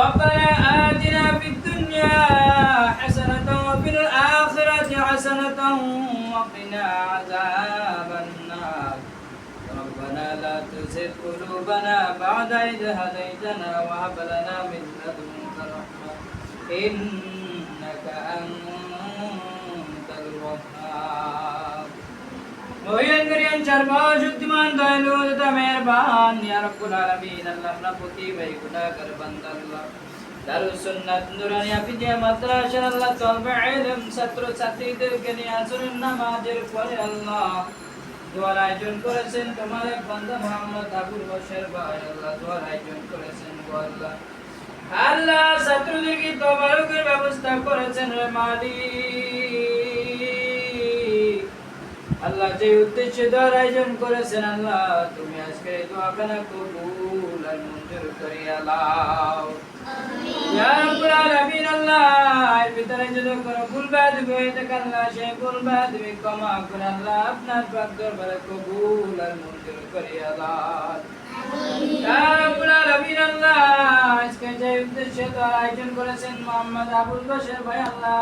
ربنا آتنا في الدنيا حسنة وفي الآخرة حسنة وقنا عذاب النار ربنا لا تزغ قلوبنا بعد إذ هديتنا وهب لنا من لدنك رحمة إنك أنت الوهاب মহিয়ান করিয়ান সর্বশক্তিমান দয়ালু তথা মেহেরবান ইয়া রব্বুল আলামিন আল্লাহ আপনার প্রতি ভাই গুনাহগার বান্দা আল্লাহ দারুস সুন্নাত নুরানিয়া ফিদিয়া মাদ্রাসার আল্লাহ তলবে ইলম ছাত্র ছাত্রীদেরকে নিয়ে আসরের নামাজের পরে আল্লাহ দোয়ার আয়োজন করেছেন তোমার এক বান্দা মুহাম্মদ আবুল বশর ভাই আল্লাহ দোয়ার আয়োজন করেছেন গো আল্লাহ আল্লাহ ছাত্রদেরকে তবারকের ব্যবস্থা করেছেন রে মালিক আল্লাহ যে উদ্দেশ্যে দোয়ার আয়োজন করেছেন আল্লাহ তুমি আজকে এই দোয়াখানা কবুল আর মঞ্জুর করিয়া লাও ইয়া রাব্বুল আলামিন আল্লাহ এর ভিতরে যদি কোনো ভুল বাদ হয়ে থাকে আল্লাহ সেই ভুল বাদ ক্ষমা করে আল্লাহ আপনার পাক দরবারে কবুল আর মঞ্জুর করিয়া লাও ইয়া রাব্বুল আলামিন আল্লাহ আজকে যে উদ্দেশ্যে দোয়ার আয়োজন করেছেন মুহাম্মদ আবুল বশর ভাই আল্লাহ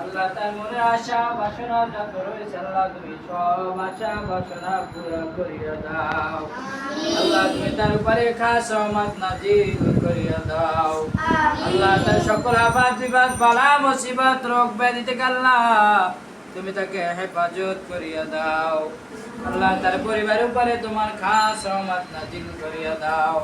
আল্লাহ তার মনে আশা বাসনা যত রয়েছে আল্লাহ তুমি সব আশা বাসনা পুরা করিয়া দাও আল্লাহ তুমি তার উপরে খাস রহমত নাজিল করিয়া দাও আল্লাহ তার সকল আফাত বিপদ বালা মুসিবত রোগ ব্যাধি থেকে আল্লাহ তুমি তাকে হেফাজত করিয়া দাও আল্লাহ তার পরিবারের উপরে তোমার খাস রহমত নাজিল করিয়া দাও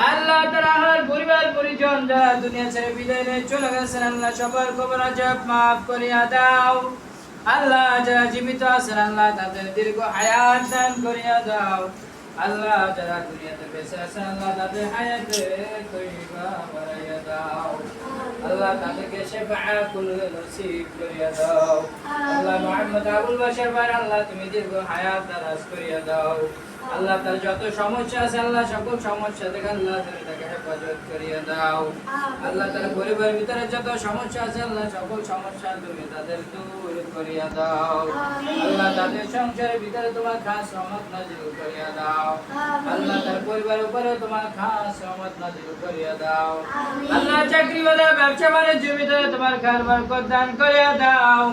আল্লাহ তাআলার পরিবার পরিজন যারা দুনিয়া ছেড়ে বিদায় নিয়ে চলে গেছেন আল্লাহ সবার কবর আযাব maaf করিয়া দাও আল্লাহ যারা জীবিত আছেন আল্লাহ তাদের দীর্ঘ হায়াত দান করিয়া দাও আল্লাহ যারা দুনিয়াতে বেঁচে আছেন আল্লাহ তাদের হায়াতে তয়্যিবা বাড়াইয়া দাও আল্লাহ তাদেরকে শাফাআতুল নসিব করিয়া দাও আল্লাহ মুহাম্মদ আবুল বশর ভাই আল্লাহ তুমি দীর্ঘ হায়াত দারাজ করিয়া দাও আল্লাহ তার যত সমস্যা আছে আল্লাহ সকল সমস্যা থেকে আল্লাহ তুমি তাকে হেফাজত করিয়া দাও আল্লাহ তার পরিবারের ভিতরে যত সমস্যা আছে আল্লাহ সকল সমস্যা তুমি তাদের দূর করিয়া দাও আল্লাহ তাদের সংসারের ভিতরে তোমার খাস রহমত নাজিল করিয়া দাও আল্লাহ তার পরিবারের উপরে তোমার খাস রহমত নাজিল করিয়া দাও আল্লাহ চাকরিওয়ালা ব্যবসা বাণিজ্যের ভিতরে তোমার খাস বরকত দান করিয়া দাও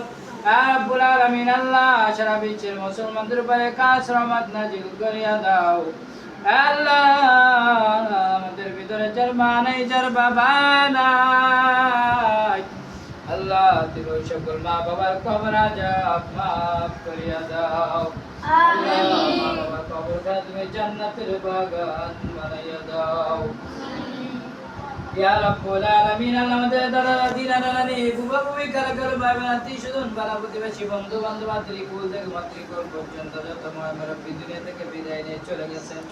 রব্বুল আলামিন আল্লাহ সারা বিশ্বের মুসলমানদের উপরে খাস রহমত নাজিল করিয়া দাও আল্লাহ আমাদের ভিতরে যার মা নাই যার বাবা নাই আল্লাহ তুমি ওই সকল মা বাবার কবর আযাব maaf করিয়া দাও আল্লাহ মা বাবার কবরটা তুমি জান্নাতের বাগান বানাইয়া দাও ইয়া রাব্বুল আলামিন আমাদের দাদা দাদি নানা নানি বুবা বুবি কারা কারা ভাই বোন আত্মীয় স্বজন পাড়া প্রতিবেশী বন্ধু বান্ধব আত্মীয় কুল থেকে মাতৃকুল পর্যন্ত যত মহামানব দুনিয়া থেকে বিদায় নিয়ে চলে গেছেন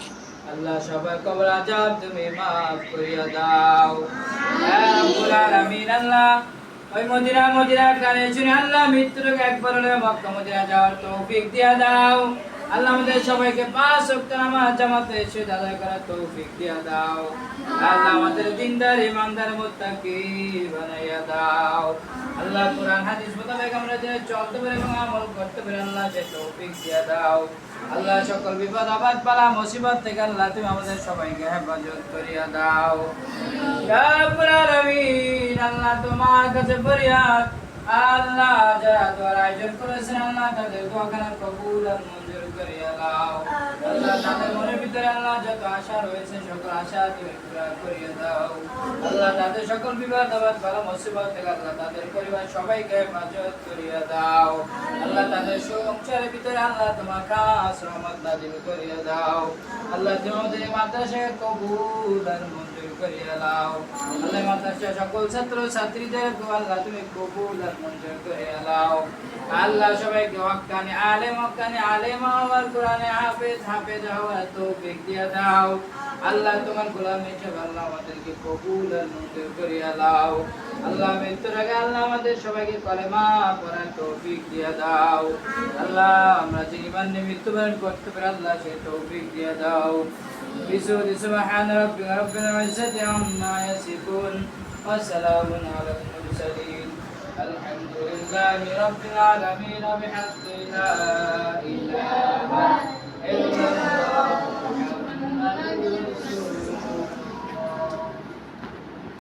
আল্লাহ সবার কবর আযাব তুমি maaf করিয়া দাও ইয়া রাব্বুল আলামিন আল্লাহ ওই মদিনা কানে শুনে আল্লাহ মৃত্যুর একবার হলে মক্কা মদিনা যাওয়ার তৌফিক দিয়া দাও আল্লাহ আমাদের সবাইকে 5 ওয়াক্ত নামাজ জামাতে এসে আদায় করার তৌফিক দিয়া দাও আল্লাহ আমাদের দিনদার ইমানদার মুত্তাকি বানাইয়া দাও আল্লাহ কুরআন হাদিস মোতাবেক আমরা যে চলতে পারি এবং আমল করতে পারি আল্লাহ সে তৌফিক দিয়া দাও আল্লাহ সকল বিপদ আপদ বালা মুসিবত থেকে আল্লাহ তুমি আমাদের সবাইকে হেফাজত করিয়া দাও ইয়া রাব্বুল আলামিন আল্লাহ তোমার কাছে ফরিয়াদ আল্লাহ যারা দোয়ার আয়োজন করেছেন আল্লাহ তাদের দোয়াখানা কবুল আর মঞ্জুর করিয়া দাও আল্লাহ তাদের মনের ভিতরে আল্লাহ যত আশা রয়েছে সকল আশা তুমি পুরা করিয়া দাও আল্লাহ তাদের সকল বিপদ আপদ বালা মুসিবত থেকে আল্লাহ তাদের পরিবার সবাইকে হেফাজত করিয়া দাও আল্লাহ তাদের সংসারের ভিতরে আল্লাহ তোমার খাস রহমত নাজিল করিয়া দাও আল্লাহ তুমি আমাদের মাদ্রাসাকে কবুল আর মঞ্জুর করিয়া দাও আল্লাহ মাদ্রাসার সকল ছাত্র ছাত্রীদের আল্লাহ তুমি কবুল আর মঞ্জুর করিয়া দাও আল্লাহ সবাইকে হক্কানি আলেম হওয়ার কোরআনে হাফেজ হওয়ার তৌফিক দিয়া দাও আল্লাহ তোমার গোলাম হিসেবে আল্লাহ আমাদেরকে কবুল আর মঞ্জুর করিয়া দাও আল্লাহ মৃত্যুর আগে আল্লাহ আমাদের সবাইকে কলেমা পড়ার তৌফিক দিয়া দাও আল্লাহ আমরা যে ঈমান নিয়ে মৃত্যুবরণ করতে পারি আল্লাহ সেই তৌফিক দিয়া দাও সুবহান রাব্বিকা রাব্বিল ইজ্জাতি আম্মা ইয়াসিফুন ওয়া সালামুন আলাল মুরসালিন আলহামদুলিল্লাহি রাব্বিল আলামিন বিহামদিহি লা ইলাহা ইল্লাল্লাহ